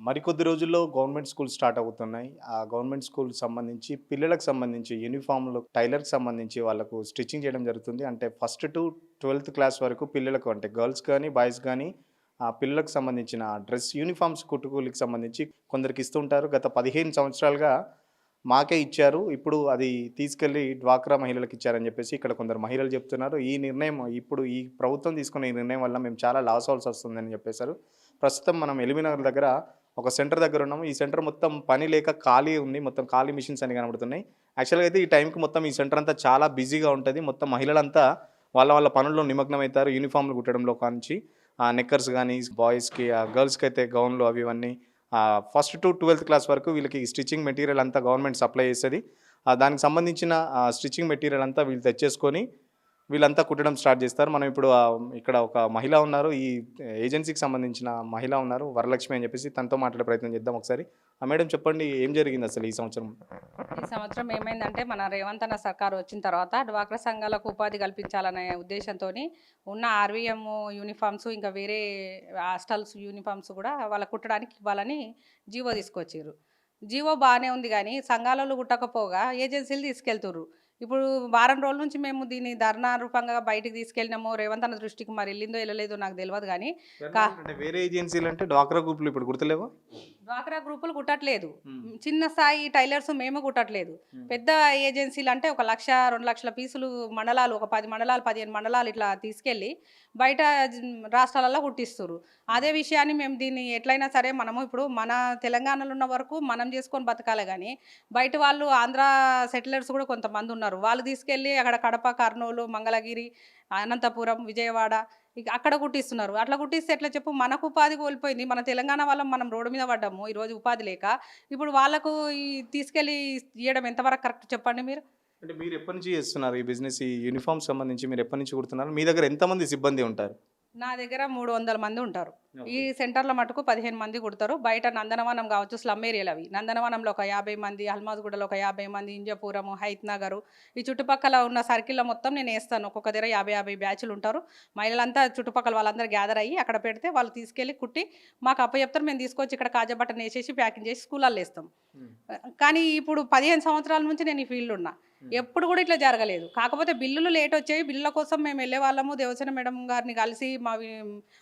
మరికొద్ది రోజుల్లో government schools start అవుతున్నాయి. ఆ గవర్నమెంట్ స్కూల్‌కి సంబంధించి పిల్లలకు సంబంధించి యూనిఫార్మ్‌లు టైలర్‌కి సంబంధించి వాళ్ళకు స్టిచ్చింగ్ చేయడం జరుగుతుంది. అంటే ఫస్ట్ టు 12థ్ క్లాస్ వరకు పిల్లలకు అంటే గర్ల్స్ కానీ, బాయ్స్ కానీ పిల్లలకు సంబంధించిన డ్రెస్ యూనిఫార్మ్స్ కుట్టుకూలికి సంబంధించి కొందరికి ఇస్తుంటారు. గత 15 సంవత్సరాలుగా మాకే ఇచ్చారు. ఇప్పుడు అది తీసుకెళ్ళి డ్వాక్రా మహిళలకు ఇచ్చారని చెప్పేసి ఇక్కడ కొందరు మహిళలు చెప్తున్నారు. ఈ నిర్ణయం ఇప్పుడు ఈ ప్రభుత్వం తీసుకున్న ఈ నిర్ణయం వల్ల మేము చాలా లాస్ అవ్వాల్సి వస్తుందని చెప్పేసారు. ప్రస్తుతం మనం ఎల్బీనగర్ దగ్గర ఒక సెంటర్ దగ్గర ఉన్నాము. ఈ సెంటర్ మొత్తం పని లేక ఖాళీ ఉంది. మొత్తం ఖాళీ మిషన్స్ అన్ని కనబడుతున్నాయి. యాక్చువల్‌గా అయితే ఈ టైంకి మొత్తం ఈ సెంటర్ అంతా చాలా బిజీగా ఉంటది. మొత్తం మహిళలంతా వాళ్ళ పనుల్లో నిమగ్నమవుతారు. యూనిఫార్మ్‌లు కుట్టడంలో కానించి నిక్కర్స్ గానీ బాయ్స్‌కి గర్ల్స్‌కైతే గౌన్‌లు అవి ఇవన్నీ ఫస్ట్ టు 12థ్ క్లాస్ వరకు వీళ్ళకి స్టిచ్చింగ్ మెటీరియల్ అంతా గవర్నమెంట్ సప్లై చేస్తది. దానికి సంబంధించిన స్టిచ్చింగ్ మెటీరియల్ అంతా వీళ్ళు తెచ్చేసుకొని వీళ్ళంతా కుట్టడం స్టార్ట్ చేస్తారు. మనం ఇప్పుడు ఇక్కడ ఒక మహిళ ఉన్నారు. ఈ ఏజెన్సీకి సంబంధించిన మహిళ ఉన్నారు. వరలక్ష్మి అని చెప్పేసి తనతో మాట్లాడే ప్రయత్నం చేద్దాం ఒకసారి. మేడం చెప్పండి ఏం జరిగింది అసలు ఈ సంవత్సరం? ఈ సంవత్సరం ఏమైందంటే మన రేవంత్ అన్న సర్కారు వచ్చిన తర్వాత డ్వాక్రా సంఘాలకు ఉపాధి కల్పించాలనే ఉద్దేశంతోని ఉన్న ఆర్వీఎం యూనిఫామ్స్ ఇంకా వేరే హాస్టల్స్ యూనిఫామ్స్ కూడా వాళ్ళకు కుట్టడానికి ఇవ్వాలని జీవో తీసుకొచ్చిర్రు. జీవో బాగానే ఉంది కానీ సంఘాలలో కుట్టకపోగా ఏజెన్సీలు తీసుకెళ్తుర్రు. ఇప్పుడు వారం రోజుల నుంచి మేము దీన్ని ధర్నా రూపంగా బయటికి తీసుకెళ్ళినాము. రేవంత్ అన్న దృష్టికి మరి వెళ్ళిందో వెళ్ళలేదో నాకు తెలియదు కానీ కా అంటే వేరే ఏజెన్సీలు అంటే డ్వాక్రా గ్రూప్‌లు ఇప్పుడు గుర్తులేవా? డ్వాక్రా గ్రూపులు కుట్టట్లేదు. హ్మ్. చిన్న స్థాయి టైలర్స్ మేము కుట్టట్లేదు. హ్మ్. పెద్ద ఏజెన్సీలు అంటే 1,00,000, 2,00,000 పీసులు మండలాలు, ఒక 10 మండలాలు, 15 మండలాలు ఇట్లా తీసుకెళ్ళి బయట రాష్ట్రాలలో కుట్టిస్తుర్రు. అదే విషయాన్ని మేము దీన్ని ఎట్లయినా సరే మనము ఇప్పుడు మన తెలంగాణలో ఉన్న వరకు మనం చేసుకొని బతకాలి గానీ, బయట వాళ్ళు ఆంధ్ర సెటిలర్స్ కూడా కొంతమంది ఉన్నారు. వాళ్ళు తీసుకెళ్ళి అక్కడ కడప, కర్నూలు, మంగళగిరి, అనంతపురం, విజయవాడ ఇక అక్కడ కుట్టిస్తున్నారు. అట్లా కుట్టిస్తే ఎట్లా చెప్పు? మనకు ఉపాధి కోల్పోయింది. మన తెలంగాణ వాళ్ళం మనం రోడ్డు మీద పడ్డాము ఈరోజు ఉపాధి లేక. ఇప్పుడు వాళ్ళకు ఈ తీసుకెళ్ళి ఇయ్యడం ఎంతవరకు కరెక్ట్ చెప్పండి మీరు? అంటే మీరు ఎప్పటినుంచి చేస్తున్నారు ఈ బిజినెస్? ఈ యూనిఫార్మ్ సంబంధించి మీరు ఎప్పటినుంచి కుడుతున్నారు? మీ దగ్గర ఎంతమంది సిబ్బంది ఉంటారు? నా దగ్గర 300 మంది ఉంటారు. ఈ ఓకే. సెంటర్‌లో మటుకు 15 మంది కుడతారు. బయట నందనవనం కావచ్చు, స్లమ్ ఏరియాలు అవి. నందనవనంలో ఒక 50 మంది, హల్మాజ్‌గూడలో ఒక 50 మంది, ఇంజాపురము, హయత్ నగరు ఈ చుట్టుపక్కల ఉన్న సర్కిల్‌లో మొత్తం నేనేస్తాను. ఒక్కొక్క దగ్గర 50 బ్యాచులు ఉంటారు. మహిళలంతా చుట్టుపక్కల వాళ్ళందరూ గ్యాదర్ అయ్యి అక్కడ పెడితే వాళ్ళు తీసుకెళ్ళి కుట్టి మాకు అప్పచెప్తారు. మేము తీసుకొచ్చి ఇక్కడ కాజా బటన్ ఏసేసి ప్యాకింగ్ చేసి స్కూళ్ళల్లో ఏస్తాం. హ్మ్. కానీ ఇప్పుడు 15 సంవత్సరాల నుంచి నేను ఈ ఫీల్డ్‌లో ఉన్నా. హ్మ్. ఎప్పుడు కూడా ఇట్లా జరగలేదు. కాకపోతే బిల్లులు లేటొచ్చాయి. బిల్లుల కోసం మేము వెళ్ళేవాళ్ళము. దేవసేన మేడం గారిని కలిసి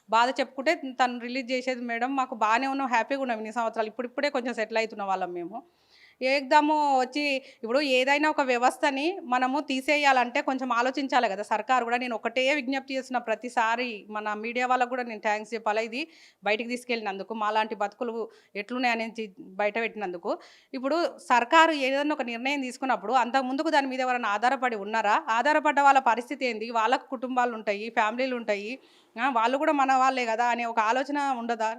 బాధ చెప్పుకుంటే తను రిలీజ్ చేసేది మేడం. మాకు బాగానే ఉన్నాం. హ్యాపీగా ఉన్నాం ఇన్ని సంవత్సరాలు. ఇప్పుడిప్పుడే కొంచెం సెటిల్ అయితున్న వాళ్ళం మేము. ఏకదము వచ్చి ఇప్పుడు ఏదైనా ఒక వ్యవస్థని మనము తీసేయాలంటే కొంచెం ఆలోచించాలి కదా! సర్కారు కూడా నేను ఒకటే విజ్ఞప్తి చేస్తున్నా ప్రతిసారి మన మీడియా వాళ్ళకి కూడా నేను థాంక్స్ చెప్పాలా ఇది బయటికి తీసుకెళ్ళినందుకు. మాలాంటి బతుకులు ఎట్లున్నాయనేది బయట పెట్టినందుకు. ఇప్పుడు సర్కారు ఏదైనా ఒక నిర్ణయం తీసుకున్నప్పుడు అంతకు ముందుకు దాని మీద ఎవరైనా ఆధారపడి ఉన్నారా? ఆధారపడ్డ వాళ్ళ పరిస్థితి ఏంది? వాళ్ళకు కుటుంబాలుంటాయి, ఫ్యామిలీలుంటాయి. వాళ్ళు కూడా మన వాళ్ళే కదా! అనే ఒక ఆలోచన ఉండదా?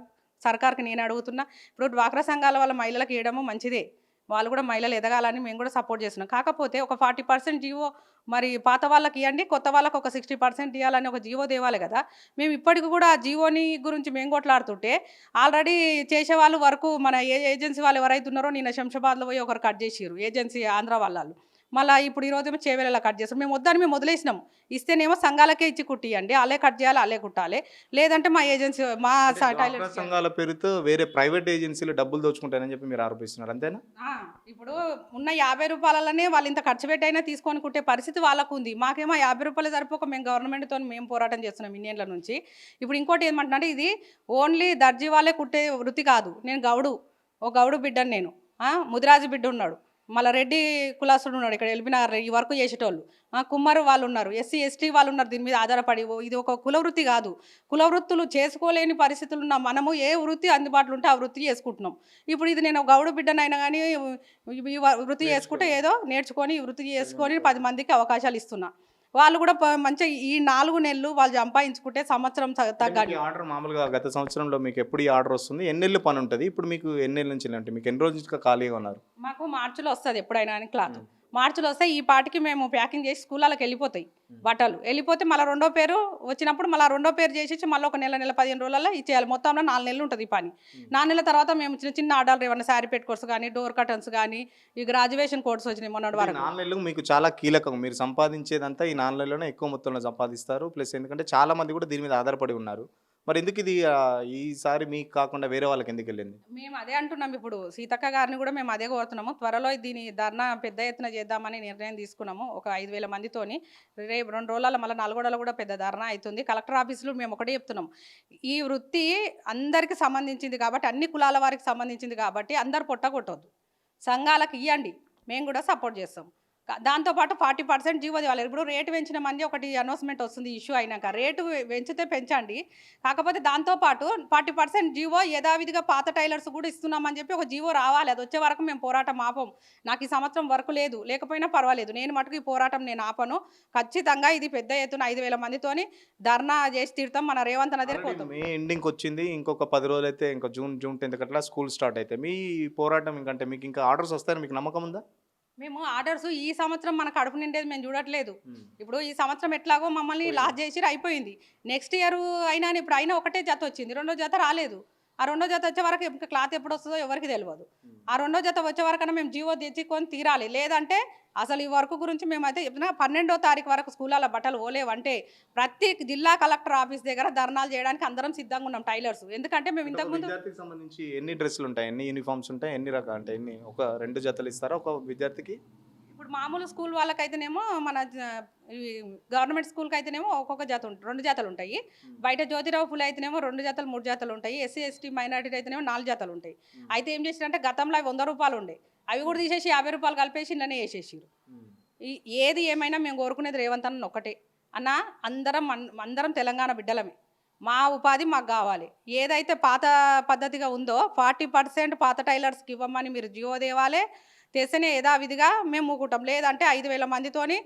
సర్కార్‌కి నేను అడుగుతున్నా. ఇప్పుడు డ్వాక్రా సంఘాల వాళ్ళ మహిళలకు ఇయడము మంచిదే. వాళ్ళు కూడా మహిళలు ఎదగాలని మేము కూడా సపోర్ట్ చేస్తున్నాం. కాకపోతే ఒక 40% జీవో మరి పాత వాళ్ళకి ఇయ్యండి. కొత్త వాళ్ళకి ఒక 60% ఇయ్యాలని ఒక జీవో తేవాలి కదా! మేము ఇప్పటికి కూడా ఆ జీవోని గురించి మేము కొట్లాడుతుంటే ఆల్రెడీ చేసేవాళ్ళు వర్కు మన ఏజెన్సీ వాళ్ళు ఎవరైతే ఉన్నారో నిన్న శంషాబాద్‌లో పోయి ఒకరు కట్ చేసిర్రు. ఏజెన్సీ ఆంధ్ర వాళ్ళాళ్ళు. మళ్ళా ఇప్పుడు ఈరోజేమో చేవెళ్ళలో కట్ చేస్తారు. మేము వద్దని మేము వదిలేసినాం. ఇస్తేనేమో సంఘాలకే ఇచ్చి కుట్టియండి. ఆళ్ళే కట్ చేయాలి, ఆళ్ళే కుట్టాలి. లేదంటే మా ఏజెన్సీ మా అంటే డ్వాక్రా టైలర్స్ సంఘాల పేరుతో వేరే ప్రైవేట్ ఏజెన్సీలు డబ్బులు దోచుకుంటారని చెప్పి మీరు ఆరోపిస్తున్నారు. అంతేనా? ఆ! ఇప్పుడు ఉన్న రూ. 50 వాళ్ళు ఇంత ఖర్చు పెట్టైనా తీసుకొని కుట్టే పరిస్థితి వాళ్ళకుంది. మాకేమో రూ. 50 సరిపోక మేము గవర్నమెంట్‌తోని మేము పోరాటం చేస్తున్నాం ఇన్నేళ్ల నుంచి. ఇప్పుడు ఇంకోటి ఏమంటున్నానంటే ఇది ఓన్లీ దర్జీ వాళ్ళే కుట్టే వృత్తి కాదు. నేను గౌడు. ఓ గౌడు బిడ్డని నేను. ముదిరాజు బిడ్డ ఉన్నాడు. మళ్ళా రెడ్డి కులస్తుడు ఉన్నాడు. ఇక్కడ ఎల్బీనగర్‌లో ఈ వర్క్ చేసేటోళ్ళు. కుమ్మరి వాళ్ళున్నారు. ఎస్సీ, ఎస్టీ వాళ్ళున్నారు దీని మీద ఆధారపడి. ఇది ఒక కుల వృత్తి కాదు. కుల వృత్తులు చేసుకోలేని పరిస్థితులున్న మనము ఏ వృత్తి అందుబాటులో ఉంటే ఆ వృత్తి చేసుకుంటున్నాం. ఇప్పుడు ఇది నేను గౌడు బిడ్డనైనా గానీ వృత్తి చేసుకుంటే ఏదో నేర్చుకొని ఈ వృత్తి చేసుకొని 10 మందికి అవకాశాలు ఇస్తున్నా. వాళ్ళు కూడా మంచిగా ఈ 4 నెలలు వాళ్ళు సంపాదించుకుంటే సంవత్సరం అంటే మీకు ఈ తగ్గని. ఆర్డర్ మామూలుగా గత సంవత్సరంలో మీకు ఎప్పుడు ఈ ఆర్డర్ వస్తుంది? ఎన్నేళ్ళు పనుంటది? ఇప్పుడు మీకు ఎన్నేళ్ల నుంచి అంటే మీకు ఎన్ని రోజులు నుంచి ఖాళీగా ఉన్నారు? మాకు మార్చిలో వస్తది ఎప్పుడైనా గాని క్లాత్. హ్మ్. మార్చిలో వస్తే ఈ పాటికి మేము ప్యాకింగ్ చేసి స్కూళ్ళకి వెళ్ళిపోతాయి హ్మ్. బట్టలు. వెళ్ళిపోతే మళ్ళా రెండో పేరు వచ్చినప్పుడు మళ్ళా రెండో పేరు చేసేసి మళ్ళీ ఒక నెల 15 రోజులలో ఇచ్చేయాలి. మొత్తంలో 4 నెలలు ఉంటది ఈ పని. హ్మ్. 4 నెలల తర్వాత మేము చిన్న చిన్న ఆర్డర్లు ఏమన్నా శారీ పెట్ కోర్స్ గానీ, డోర్ కర్టన్స్ గానీ, ఈ గ్రాడ్యుయేషన్ కోర్స్ వచ్చినాయి మొన్నటి అంటే ఈ వరకు. 4 నెలలు మీకు చాలా కీలకం. మీరు సంపాదించేదంతా ఈ 4 నెలల్లోనే ఎక్కువ మొత్తంలో సంపాదిస్తారు. ప్లస్ ఎందుకంటే చాలా మంది కూడా దీని మీద ఆధారపడి ఉన్నారు. మరి ఎందుకు ఇది ఈసారి మీకు కాకుండా వేరే వాళ్ళకి ఎందుకెళ్ళింది? మేము అదే అంటున్నాం ఇప్పుడు. సీతక్క గారిని గూడా మేము అదే కోరుతున్నాము. త్వరలో దీని ధర్నా పెద్ద ఎత్తున చేద్దామని నిర్ణయం తీసుకున్నాము. ఒక 5,000 మందితోని. రేపు 2 రోజులలో మళ్ళా నల్గొండలో గూడా పెద్ద ధర్నా అయితుంది. కలెక్టర్ ఆఫీస్‌లో మేము ఒకటే చెప్తున్నాం. ఈ వృత్తి అందరికి సంబంధించింది కాబట్టి, అన్ని కులాల వారికి సంబంధించింది కాబట్టి అందరూ పొట్టగొట్టొద్దు. సంఘాలకు ఇయ్యండి. మేము గూడా సపోర్ట్ చేస్తాం. దాంతో పాటు 40% జీవో ఇవ్వాలి. ఇప్పుడు రేటు పెంచిన మంది ఒకటి అనౌన్స్‌మెంట్ వస్తుంది ఇష్యూ అయినాక. రేటు పెంచితే పెంచండి. కాకపోతే దాంతో పాటు 40% జీవో యథావిధిగా పాత టైలర్స్ కూడా ఇస్తున్నామని చెప్పి ఒక జీవో రావాలి. అది వచ్చే వరకు మేము పోరాటం ఆపం. నాకు ఈ సంవత్సరం వర్క్ లేదు. లేకపోయినా పర్వాలేదు. నేను మటుకు ఈ పోరాటం నేను ఆపను. ఖచ్చితంగా ఇది పెద్ద ఎత్తున 5,000 మందితోని ధర్నా చేసి తీరుతాం. మన రేవంత్ అన్న దగ్గరికి ఆల్రెడీ పోతాం. మే ఎండింగ్‌కొచ్చింది. ఇంకొక 10 రోజులైతే ఇంకా జూన్ 10థ్ అట్లా స్కూల్ స్టార్ట్ అయితాయి. మీ పోరాటం ఇంకంటే మీకు ఇంకా ఆర్డర్స్ వస్తాయని మీకు నమ్మకం ఉందా? మేము ఆర్డర్స్ ఈ సంవత్సరం మన కడుపు నిండేది మేము చూడట్లేదు. ఇప్పుడు ఈ సంవత్సరం ఎట్లాగో మమ్మల్ని లాస్ చేసిర్రు అయిపోయింది. నెక్స్ట్ ఇయర్ అయినా ఇప్పుడు అయినా ఒకటే జత వచ్చింది. రెండో జత రాలేదు. ఆ రెండో జత వచ్చే వరకు ఇంకా క్లాత్ ఎప్పుడు వస్తుందో ఎవరికి తెలియదు. ఆ రెండో జత వచ్చే వరకన్నా మేము జీవో తెచ్చుకొని తీరాలి. లేదంటే అసలు ఈ వర్క్ గురించి మేమైతే చెప్తున్నా 12వ తారీఖు వరకు స్కూళ్ళలో బట్టలు ఓలేవంటే ప్రతి జిల్లా కలెక్టర్ ఆఫీస్ దగ్గర ధర్నాలు చేయడానికి అందరం సిద్ధంగా ఉన్నాం టైలర్స్. ఎందుకంటే మేము అంటే ఒక ఇంతకుముందు విద్యార్థికి సంబంధించి ఎన్ని డ్రెస్సులు ఉంటాయి? ఎన్ని యూనిఫామ్స్ ఉంటాయి? ఎన్ని రకాలు అంటే ఎన్ని ఒక 2 జతలు ఇస్తారా ఒక విద్యార్థికి? ఇప్పుడు మామూలు స్కూల్ వాళ్ళకైతేనేమో మన ఈ గవర్నమెంట్ స్కూల్కి అయితేనేమో ఒక్కొక్క జత ఉంటుంది, 2 జతలు ఉంటాయి. బయట జ్యోతిరావు ఫుల్ అయితేనేమో 2 జతలు 3 జతలు ఉంటాయి. ఎస్సీ ఎస్టీ మైనారిటీ అయితేనేమో 4 జతలు ఉంటాయి. అయితే ఏం చేసిరంటే గతంలో అవి 100 రూపాయలు ఉండే, అవి కూడా తీసేసి 50 రూపాయలు కలిపేసి ఇళ్ళనే వేసేసారు. ఏది ఏమైనా మేము కోరుకునేది రేవంత్ అన్న ఒకటే అన్న, అందరం తెలంగాణ బిడ్డలమే. మా ఉపాధి మాకు కావాలి. ఏదైతే పాత పద్ధతిగా ఉందో 40% పాత టైలర్స్కి ఇవ్వమని మీరు జీవో తేవాలి. తెస్తేనే యథావిధిగా మేము మూకుంటాం. లేదంటే 5,000 మందితోని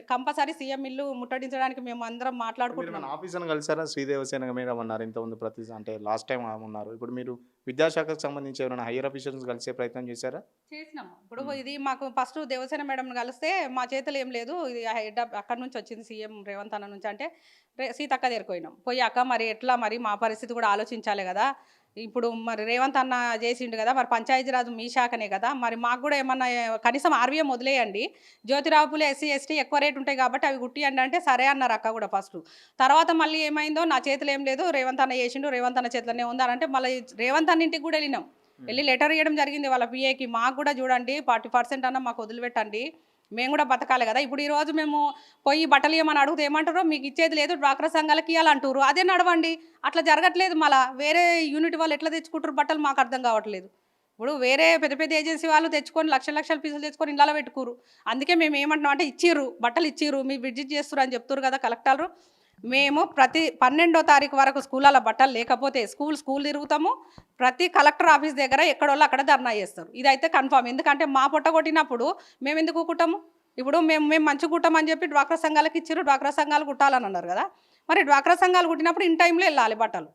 కంపల్సరీ సీఎం ఇల్లు ముట్టడించడానికి మేము అందరం మీరు మాట్లాడుకుంటున్నాం. మన ఆఫీసర్‌ని కలిసారా? శ్రీదేవసేన మేడం అన్నారు ఇంతకుముందు అంటే లాస్ట్ టైమ్ ఆమె ఉన్నారు. ఇప్పుడు మీరు విద్యాశాఖకు సంబంధించి ఎవరైనా హైయర్ ఆఫీసర్స్‌ని కలిసే ప్రయత్నం చేశారా? చేసినాము. ఇప్పుడు ఇది మాకు ఫస్ట్ దేవసేన మేడంని కలిస్తే మా చేతులు ఏం లేదు, ఇది హెడ్ అక్కడి నుంచి వచ్చింది సీఎం రేవంత్ అన్న నుంచి అంటే సీతక్క దగ్గరికి పోయినాం. పోయి అక్క మరి ఎట్లా, మరి మా పరిస్థితి కూడా ఆలోచించాలి కదా, ఇప్పుడు మరి రేవంత్ అన్న చేసిండు కదా, మరి పంచాయతీరాజ్ మీ శాఖనే కదా, మరి మాకు కూడా ఏమన్నా కనీసం ఆర్వీఎం వదిలేయండి, జ్యోతిరావుపులే ఎస్సీ ఎస్టీ ఎక్కువ రేటు ఉంటాయి కాబట్టి అవి గుట్టియండి అంటే సరే అన్నారు అక్క కూడా ఫస్ట్. తర్వాత మళ్ళీ ఏమైందో నా చేతులు ఏం లేదు, రేవంత్ అన్న చేసిండు, రేవంత్ అన్న చేతులనే ఉందనంటే మళ్ళీ రేవంత్ అన్న ఇంటికి కూడా వెళ్ళినాం. వెళ్ళి లెటర్ ఇవ్వడం జరిగింది వాళ్ళ పిఏకి, మాకు కూడా చూడండి 40% అన్న మాకు వదిలిపెట్టండి, మేము కూడా బతకాలి కదా. ఇప్పుడు ఈరోజు మేము పోయి బట్టలు ఇవ్వమని అడిగితే ఏమంటారు, మీకు ఇచ్చేది లేదు డ్వాక్రా సంఘాలకి ఇవ్వాలంటారు. అదే నడవండి, అట్లా జరగట్లేదు. మళ్ళీ వేరే యూనిట్ వాళ్ళు ఎట్లా తెచ్చుకుంటారు బట్టలు మాకు అర్థం కావట్లేదు. ఇప్పుడు వేరే పెద్ద పెద్ద ఏజెన్సీ వాళ్ళు తెచ్చుకొని లక్షల పీసులు తెచ్చుకొని ఇళ్ళలో పెట్టుకోరు. అందుకే మేము ఏమంటున్నాం అంటే ఇచ్చిర్రు బట్టలు ఇచ్చిర్రు, మీ విజిట్ చేస్తారు అని చెప్తారు కదా కలెక్టర్లు. మేము ప్రతి 12వ తారీఖు వరకు స్కూళ్ళలో బట్టలు లేకపోతే స్కూల్ తిరుగుతాము. ప్రతి కలెక్టర్ ఆఫీస్ దగ్గర ఎక్కడోళ్ళు అక్కడ ధర్నా చేస్తారు. ఇదైతే కన్ఫామ్. ఎందుకంటే మా పొట్ట కొట్టినప్పుడు మేము ఎందుకు కుట్టము? ఇప్పుడు మేము మంచి కుట్టమని చెప్పి డ్వాక్రా సంఘాలకు ఇచ్చారు, డ్వాక్రా సంఘాలు కుట్టాలని అన్నారు కదా, మరి డ్వాక్రా సంఘాలు కుట్టినప్పుడు ఇన్ టైంలో వెళ్ళాలి బట్టలు.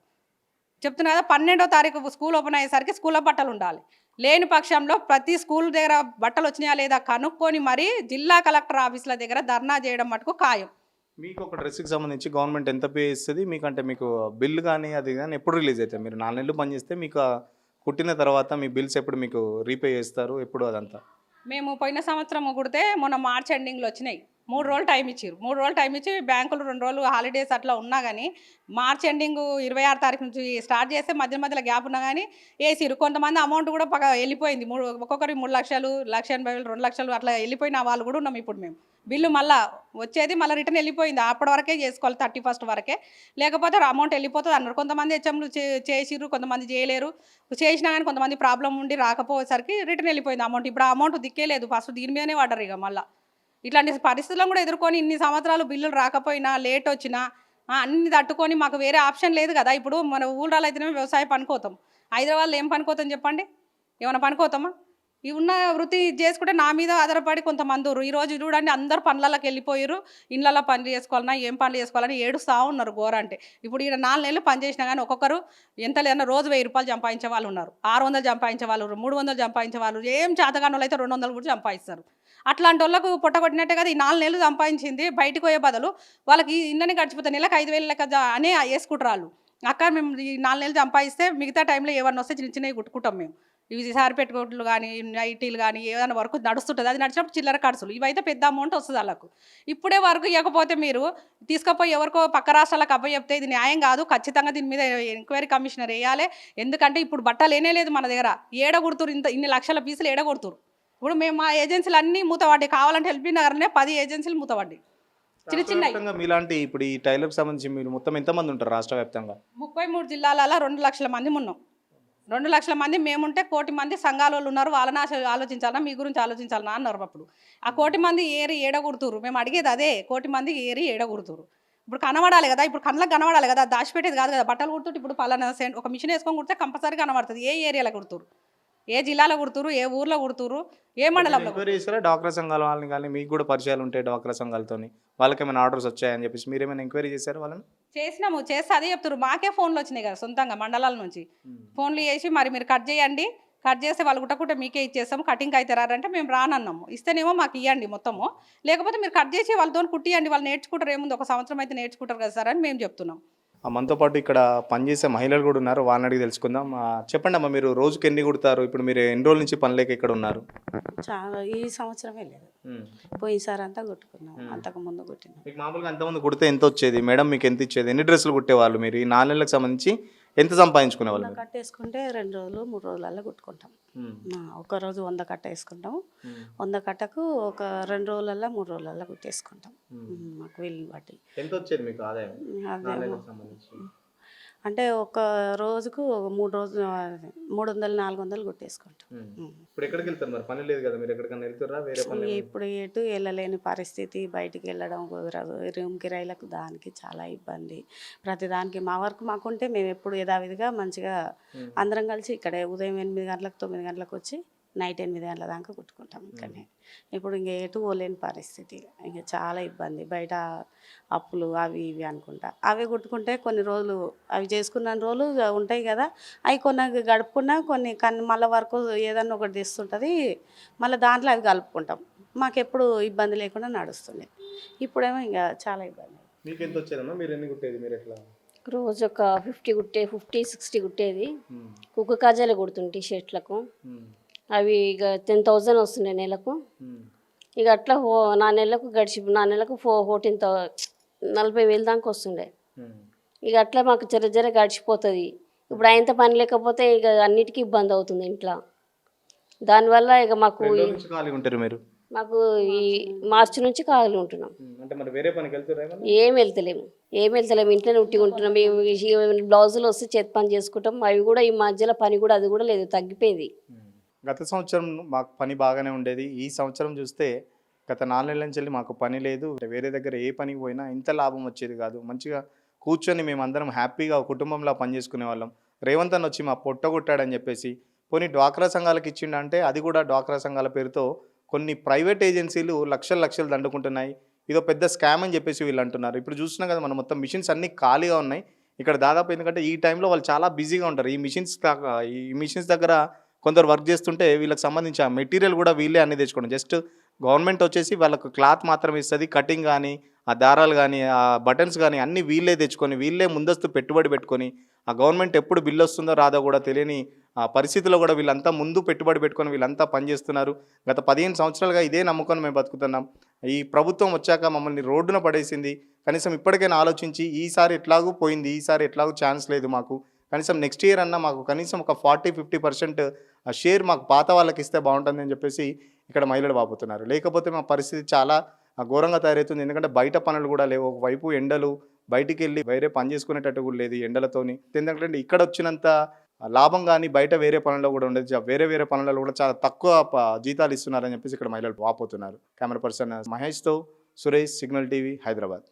చెప్తున్నా కదా 12వ తారీఖు స్కూల్ ఓపెన్ అయ్యేసరికి స్కూల్లో బట్టలు ఉండాలి. లేని పక్షంలో ప్రతి స్కూల్ దగ్గర బట్టలు వచ్చినాయా లేదా కనుక్కొని మరి జిల్లా కలెక్టర్ ఆఫీసుల దగ్గర ధర్నా చేయడం మటుకు ఖాయం. మీకు ఒక డ్రెస్‌కి సంబంధించి గవర్నమెంట్ ఎంత పే చేస్తది? మీకంటే మీకు బిల్ గాని, అది గాని ఎప్పుడు రిలీజ్ అయితాయి? మీరు 4 నెలలు పనిచేస్తే మీకు కుట్టిన తర్వాత మీ బిల్స్ ఎప్పుడు మీకు రీపే చేస్తారు? ఎప్పుడు అదంతా? మేము పోయిన సంవత్సరం కుడితే మొన్న మార్చ్ ఎండింగ్లో వచ్చినాయి. 3 రోజులు టైం ఇచ్చారు. 3 రోజులు టైం ఇచ్చి బ్యాంకులు 2 రోజులు హాలిడేస్ అట్లా ఉన్నా కానీ మార్చ్ ఎండింగ్ 26 తారీఖు నుంచి స్టార్ట్ చేస్తే మధ్యలో గ్యాప్ ఉన్నా కానీ వేసిరు. కొంతమంది అమౌంట్ కూడా వెళ్ళిపోయింది. ఒక్కొక్కరి 3 లక్షలు, 1,80,000, 2 లక్షలు అట్లా వెళ్ళిపోయిన వాళ్ళు కూడా ఉన్నాం. ఇప్పుడు మేము బిల్లు మళ్ళీ వచ్చేది మళ్ళీ రిటర్న్ వెళ్ళిపోయింది. అప్పటి వరకే చేసుకోవాలి 31st వరకే, లేకపోతే అమౌంట్ వెళ్ళిపోతుంది అన్నారు. కొంతమంది హెచ్ఎంలు చేసిర్రు, కొంతమంది చేయలేరు. చేసినా కానీ కొంతమంది ప్రాబ్లం ఉండి రాకపోయేసరికి రిటర్న్ వెళ్ళిపోయింది అమౌంట్. ఇప్పుడు ఆ అమౌంట్ దిక్కే లేదు. ఫస్ట్ దీని మీదనే పడ్డారు. ఇక మళ్ళీ ఇట్లాంటి పరిస్థితులను కూడా ఎదుర్కొని ఇన్ని సంవత్సరాలు బిల్లులు రాకపోయినా లేట్ వచ్చినా అన్ని తట్టుకొని మాకు వేరే ఆప్షన్ లేదు కదా. ఇప్పుడు మన ఊళ్ళో అయితేనే వ్యవసాయం పనుకోతాం, హైదరాబాద్లో ఏం పనుకోతాం చెప్పండి? ఏమైనా పనుకోతామా? ఈ ఉన్న వృత్తి చేసుకుంటే నా మీద ఆధారపడి కొంతమంది ఈరోజు చూడండి అందరు పనులకి వెళ్ళిపోయారు. ఇళ్ళల్లో పనులు చేసుకోవాలన్నా ఏం పనులు చేసుకోవాలని ఏడుస్తూ ఉన్నారు ఘోర అంటే. ఇప్పుడు ఇక్కడ 4 నెలలు పని చేసినా కానీ ఒక్కొక్కరు ఎంత లేదన్నా రోజు 1000 రూపాయలు సంపాదించే వాళ్ళు ఉన్నారు, 600 సంపాదించే వాళ్ళు, 300 సంపాదించే వాళ్ళు, ఏం చేతగాని వాళ్ళు అయితే 200 కూడా సంపాదిస్తారు. అట్లాంటి వాళ్ళకు పొట్టగొట్టినట్టే కదా ఈ 4 నెలలు సంపాదించింది బయటకు పోయే బదులు వాళ్ళకి ఇన్ననే గడిచిపోతాయి. నెలకు 5,000 లెక్క అనే వేసుకుంటారు వాళ్ళు. అక్క మేము ఈ 4 నెలలు సంపాదిస్తే మిగతా టైంలో ఏమన్నా వస్తే చిన్న చిన్నవి కుట్టుకుంటాం మేము. ఇవి సారి పెట్టుకోట్లు కానీ నైటీలు కానీ ఏదైనా వర్క్ నడుస్తుంటుంది, అది నడిచినప్పుడు చిల్లర ఖర్చులు ఇవైతే పెద్ద అమౌంట్ వస్తుంది వాళ్ళకు. ఇప్పుడే వర్క్ ఇవ్వకపోతే మీరు తీసుకుపోయి ఎవరికో పక్క రాష్ట్రాలకు అప్పచెప్తే ఇది న్యాయం కాదు. ఖచ్చితంగా దీని మీద ఎంక్వైరీ కమిషనర్ వేయాలి. ఎందుకంటే ఇప్పుడు బట్టలు లేనే లేదు మన దగ్గర. ఏడగొడుతురు, ఇన్ని లక్షల పీసులు ఏడగొడుతురు. ఇప్పుడు మేము మా ఏజెన్సీలు అన్నీ మూతపడ్డాయి. కావాలంటే ఎల్బీ నగర్నే 10 ఏజెన్సీలు మూతపడ్డాయి, చిన్న చిన్న. మీలాంటి ఇప్పుడు ఈ టైలర్కి సంబంధించి మీరు మొత్తం ఎంతమంది ఉంటారు రాష్ట్ర వ్యాప్తంగా? 33 జిల్లాలలో 2 లక్షల మంది ఉన్నాం. 2 లక్షల మంది మేముంటే 1 కోటి మంది సంఘాల వాళ్ళు ఉన్నారు. వాళ్ళని ఆలోచించాలన్నా మీ గురించి ఆలోచించాలన్నా అన్నారు. అప్పుడు ఆ 1 కోటి మంది ఏరి ఏడగొడుతురు. మేము అడిగేది అదే, 1 కోటి మంది ఏరి ఏడగొడుతురు. ఇప్పుడు కనబడాలి కదా, ఇప్పుడు కళ్ళకి కనబడాలి కదా, దాచిపెట్టేది కాదు కదా. బట్టలు కుడుతుంటే ఇప్పుడు పలానా ఒక మిషన్ వేసుకొని కుడితే కంపల్సరీ కనబడుతుంది. ఏ ఏరియాలో కుడుతురు, ఏ జిల్లాలో కుడుతురు, ఏ ఊర్లో కుడుతురు, ఏ మండలంలో. ఎంక్వైరీ చేస్తారా డ్వాక్రా సంఘాల వాళ్ళని? కానీ మీకు కూడా పరిచయాలు ఉంటాయి డ్వాక్రా సంఘాలతోని, వాళ్ళకి ఏమైనా ఆర్డర్స్ వచ్చాయని చెప్పేసి మీరు ఏమైనా ఎంక్వైరీ చేశారు వాళ్ళని? చేసినాము, చేస్తే అదే చెప్తారు. మాకే ఫోన్లు వచ్చినాయి కదా సొంతంగా మండలాల నుంచి. ఫోన్లు చేసి మరి మీరు కట్ చేయండి, కట్ చేస్తే వాళ్ళు గుట్టకుంటే మీకే ఇచ్చేస్తాము, కటింగ్ అయితే రారంటే మేము రానన్నాము. ఇస్తేనేమో మాకు ఇవ్వండి మొత్తము, లేకపోతే మీరు కట్ చేసి వాళ్ళతో కుట్టియండి, వాళ్ళు నేర్చుకుంటారు. ఏముంది, 1 సంవత్సరం అయితే నేర్చుకుంటారు కదా సార్ అని మేము చెప్తున్నాం. మనతో పాటు ఇక్కడ పనిచేసే మహిళలు కూడా ఉన్నారు, వాళ్ళని అడిగి తెలుసుకుందాం. చెప్పండి అమ్మా, మీరు రోజుకి ఎన్ని కుడతారు? ఇప్పుడు మీరు ఎన్ని రోజుల నుంచి పని లేక ఇక్కడ ఉన్నారు? చాలా ఈ సంవత్సరమే లేదు, పోయినసారి అంతా కుట్టుకున్నాం, అంతకు ముందు కుట్టినాం. మీకు మామూలుగా అంతమంది కుడితే ఎంత వచ్చేది మేడం? మీకు ఎంత ఇచ్చేది? ఎన్ని డ్రెస్సులు కుట్టేవాళ్ళు మీరు? ఈ 4 నెలలకు సంబంధించి ఎంత సంపాదించుకునే వాళ్ళు? కట్టేసుకుంటే 2 రోజులు 3 రోజులలో కుట్టుకుంటాం. ఒక రోజు 100 కట్ట వేసుకుంటాం. 100 కట్టకు ఒక 2 రోజులలో 3 రోజులలో కుట్టేసుకుంటాం. మాకు వీళ్ళని బట్టి ఎంత వచ్చేది మీకు ఆదాయం? అంటే ఒక రోజుకు 3 రోజులు 300-400 కుట్టేసుకుంటాం. ఇప్పుడు ఎక్కడికి వెళ్తారు మరి? పని లేదు కదా, మీరు ఎక్కడికైనా వెళ్తారా? వేరే పని ఇప్పుడు ఎటు వెళ్ళలేని పరిస్థితి, బయటికి వెళ్ళడం కుదరదు. రూమ్ కిరాయిలకు దానికి చాలా ఇబ్బంది. ప్రతిదానికి మా వర్క్ మాకుంటే మేము ఎప్పుడు యథావిధిగా మంచిగా అందరం కలిసి ఇక్కడే ఉదయం 8 గంటలకు 9 గంటలకు వచ్చి నైట్ 8 గంటల దాకా కుట్టుకుంటాం ఇక్కడనే. ఇప్పుడు ఇంక ఎటు పోలేని పరిస్థితి, ఇంక చాలా ఇబ్బంది. బయట అప్పులు అవి ఇవి అనుకుంటా, అవి కుట్టుకుంటే కొన్ని రోజులు అవి చేసుకున్న రోజులు ఉంటాయి కదా, అవి కొన్ని గడుపుకున్నా కొన్ని మళ్ళీ వరకు ఏదన్నా ఒకటి తెస్తుంటుంది, మళ్ళీ దాంట్లో అవి కలుపుకుంటాం. మాకు ఎప్పుడు ఇబ్బంది లేకుండా నడుస్తుంది. ఇప్పుడేమో ఇంకా చాలా ఇబ్బంది. మీకు ఎంత వచ్చేదమ్మా? మీరు ఎన్ని కుట్టేది? మీరు ఎట్లా? రోజు ఒక 50-60 కుట్టేది. కుక్క కాజాలు కుడుతుంటే షర్ట్లకు, అవి ఇక 10,000 వస్తుండే నెలకు. ఇక అట్లా నా నెలకు 40,000 దాకా వస్తుండే. ఇక అట్లా మాకు జర గడిచిపోతుంది. ఇప్పుడు ఆయనతో పని లేకపోతే ఇక అన్నిటికీ ఇబ్బంది అవుతుంది ఇంట్లో. దానివల్ల ఇక మాకు మాకు ఈ మార్చి నుంచి ఖాళీ ఉంటున్నాం. ఏం వెళ్తలేము ఇంట్లోనే ఉట్టి ఉంటున్నాం. బ్లౌజులు వస్తే చేతి పని చేసుకుంటాం. అవి కూడా ఈ మధ్యలో పని కూడా అది కూడా లేదు, తగ్గిపోయింది. గత సంవత్సరం మాకు పని బాగానే ఉండేది. ఈ సంవత్సరం చూస్తే గత 4 నెలల నుంచి మాకు పని లేదు. వేరే దగ్గర ఏ పనికి పోయినా ఇంత లాభం వచ్చేది కాదు. మంచిగా కూర్చొని మేమందరం హ్యాపీగా కుటుంబంలో పనిచేసుకునే వాళ్ళం. రేవంత్ అన్న వచ్చి మా పొట్ట కొట్టాడని చెప్పేసి పోనీ డ్వాక్రా సంఘాలకు ఇచ్చిండంటే, అది కూడా డ్వాక్రా సంఘాల పేరుతో కొన్ని ప్రైవేట్ ఏజెన్సీలు లక్షలు దండుకుంటున్నాయి. ఇదో పెద్ద స్కామ్ అని చెప్పేసి వీళ్ళు అంటున్నారు. ఇప్పుడు చూస్తున్నాం కదా మనం, మొత్తం మిషన్స్ అన్నీ ఖాళీగా ఉన్నాయి ఇక్కడ దాదాపు. ఎందుకంటే ఈ టైంలో వాళ్ళు చాలా బిజీగా ఉంటారు. ఈ మిషన్స్ దగ్గర కొందరు వర్క్ చేస్తుంటే వీళ్ళకి సంబంధించి ఆ మెటీరియల్ కూడా వీళ్ళే అన్ని తెచ్చుకోవడం. జస్ట్ గవర్నమెంట్ వచ్చేసి వాళ్ళకు క్లాత్ మాత్రమే ఇస్తుంది. కటింగ్ కానీ, ఆ దారాలు కానీ, ఆ బటన్స్ కానీ అన్నీ వీళ్ళే తెచ్చుకొని, వీళ్ళే ముందస్తు పెట్టుబడి పెట్టుకొని, ఆ గవర్నమెంట్ ఎప్పుడు బిల్లు వస్తుందో రాదో కూడా తెలియని ఆ పరిస్థితిలో కూడా వీళ్ళంతా ముందు పెట్టుబడి పెట్టుకొని వీళ్ళంతా పనిచేస్తున్నారు. గత 15 సంవత్సరాలుగా ఇదే నమ్ముకొని మేము బతుకుతున్నాం. ఈ ప్రభుత్వం వచ్చాక మమ్మల్ని రోడ్డున పడేసింది. కనీసం ఇప్పటికైనా ఆలోచించి, ఈసారి ఎట్లాగూ పోయింది, ఈసారి ఎట్లాగూ ఛాన్స్ లేదు మాకు, కనీసం నెక్స్ట్ ఇయర్ అన్నా మాకు కనీసం ఒక 40-50% షేర్ మాకు పాత వాళ్ళకి ఇస్తే బాగుంటుంది అని చెప్పేసి ఇక్కడ మహిళలు వాపోతున్నారు. లేకపోతే మా పరిస్థితి చాలా ఘోరంగా తయారవుతుంది. ఎందుకంటే బయట పనులు కూడా లేవు. ఒకవైపు ఎండలు, బయటికి వెళ్ళి వేరే పని చేసుకునేటట్టు కూడా లేదు ఎండలతోని. ఎందుకంటే ఇక్కడ వచ్చినంత లాభం కానీ బయట వేరే పనుల్లో కూడా ఉండదు. వేరే పనులలో కూడా చాలా తక్కువ జీతాలు ఇస్తున్నారని చెప్పేసి ఇక్కడ మహిళలు వాపోతున్నారు. కెమెరా పర్సన్ మహేష్తో సురేష్, సిగ్నల్ టీవీ, హైదరాబాద్.